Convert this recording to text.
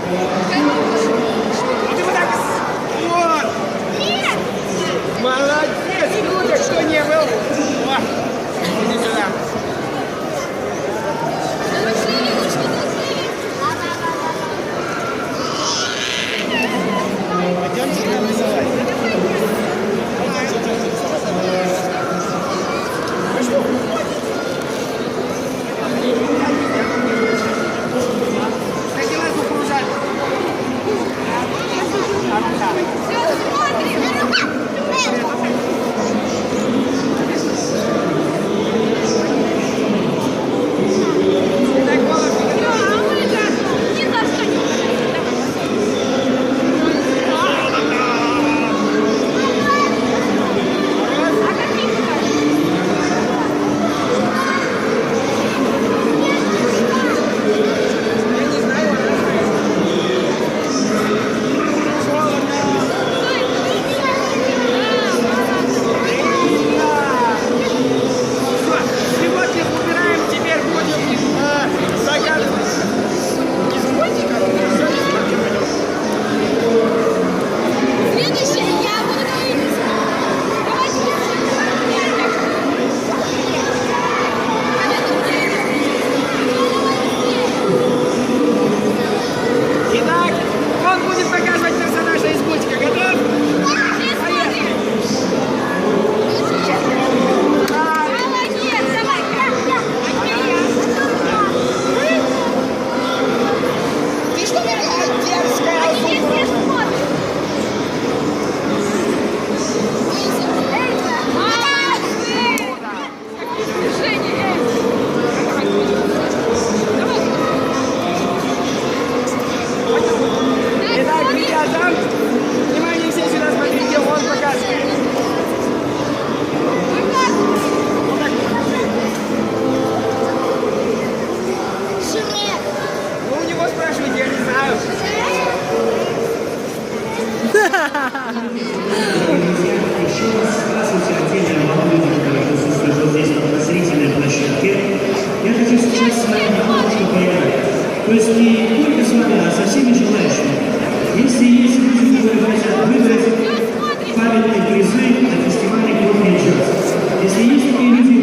Ты вот так вот. Молодец, Люда, что не был. О, иди сюда. Пойдемте нам рисовать. Ну что? Начинай кукурузать. Внимание, все сюда смотрите, он показывает. Ну, у него спрашивайте, я не знаю. Еще раз здравствуйте, отдельно вам люди, которые присутствуют здесь на зрительной площадке. Я хочу сейчас с вами немножко поиграть. То есть не только с вами, а со всеми желающими. Если есть люди, которые хотят выиграть памятные призы на фестивале «Крупный час». Если есть такие люди,